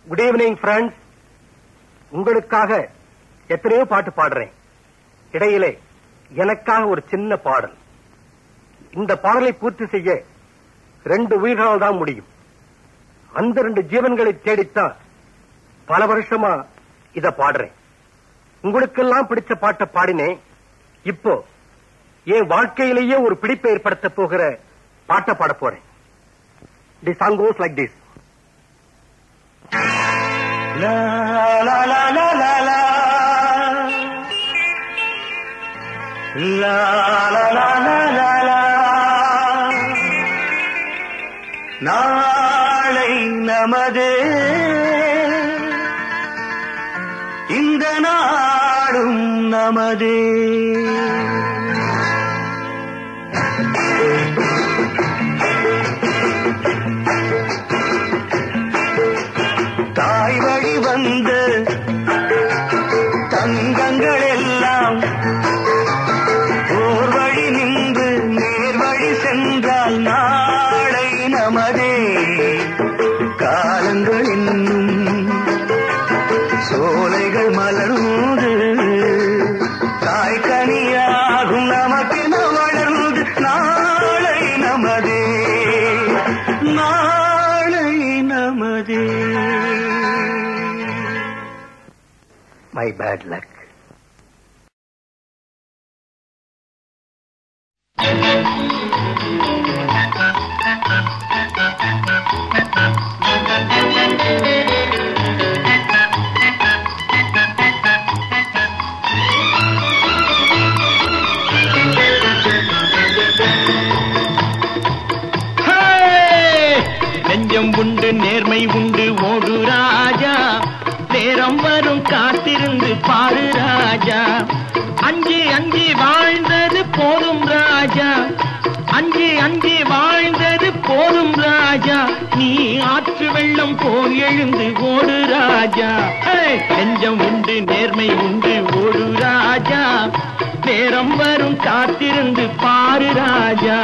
Good evening friends. உங்களுக்காக எத்தனையோ பாட்டு பாடுறேன். இடையிலே எனக்காக ஒரு சின்ன பாடல். இந்த பாடலை பூர்த்தி செய்ய 2 உயிர்களால் தான் முடியும். அந்த 2 ஜீவன்களை தேடித்தான் பல வருஷமா இத பாடுறேன். உங்களுக்கெல்லாம் பிடிச்ச பாட்டை பாடினேன். இப்போ என் வாழ்க்கையிலேயே ஒரு பிடிப்பை ஏற்படுத்த போகிற பாட்டை பாட போறேன். The song cos like this. La la la la la la la la la la la la. நாளை நமது, இந்த நாடும் நமது. தாய் வழி வந்த தங்கங்கள் எல்லாம் ஓர் வழி நின்று நேர் வழி சென்றால் நாளை நமதே. காலங்கள் இன்னும் சோலைகள் மலர்ந்து தாய்கனியாகும் நமக்கென வளர்ந்து நாளை நமதே, நாளை நமதே. My bad luck. நெஞ்சம் உண்டு, நேர்மை உண்டு, ஓடு ராஜா. நேரம் வரும் காத்திருந்து பாரு ராஜா. அஞ்சி அஞ்சி வாழ்ந்தது போதும் ராஜா, அஞ்சி அஞ்சி வாழ்ந்தது போதும் ராஜா. நீ ஆற்று வெள்ளம் போல் எழுந்து ஓடு ராஜா. நெஞ்சம் உண்டு, நேர்மை உண்டு, ஓடு ராஜா. நேரம் வரும் காத்திருந்து பாரு ராஜா.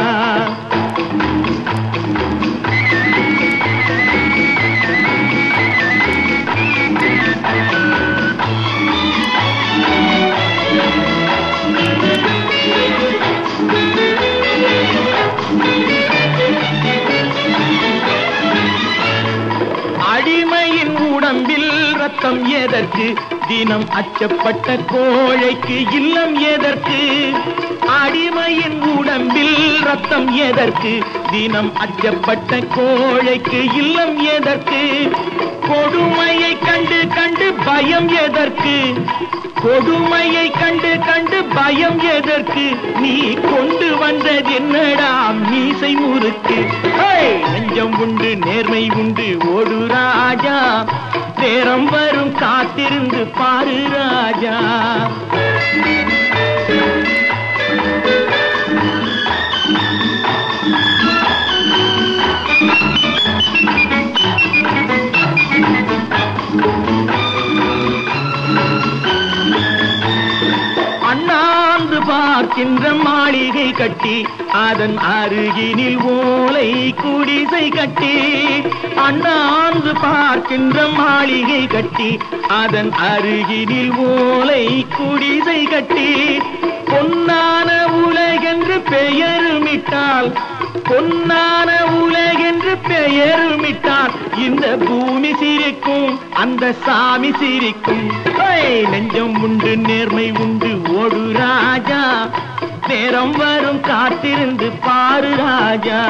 அடிமையின் உடம்பில் ரத்தம் எதற்கு, தினம் அச்சப்பட்ட கோழைக்கு இல்லம் எதற்கு. அடிமையின் உடம்பில் ரத்தம் எதற்கு, தினம் அச்சப்பட்ட கோழைக்கு இல்லம் எதற்கு. கொடுமையை கண்டு கண்டு பயம் எதற்கு, கொடுமையை கண்டு கண்டு பயம் எதற்கு. நீ கொண்டு வந்தது என்னடா மீசை முறுக்கு. நெஞ்சம் உண்டு, நேர்மை உண்டு, ஓடு ராஜா. நேரம் வரும் காத்திருந்து பாரு ராஜா. அண்ணாந்து பார்க்கின்ற மாளிகை கட்டி, அதன் அருகினில் ஓலை குடிசை கட்டி. அண்ணாந்து பார்க்கின்ற மாளிகை கட்டி, அதன் அருகினில் ஓலை குடிசை கட்டி. பொன்னான உலகென்று பெயருமிட்டால், பொன்னான உலகென்று பெயருமிட்டால் இந்த பூமி சிரிக்கும், அந்த சாமி சிரிக்கும். நெஞ்சம் உண்டு, நேர்மை உண்டு, ஓடு ராஜா. நேரம் வரும் காத்திருந்து பாரு ராஜா.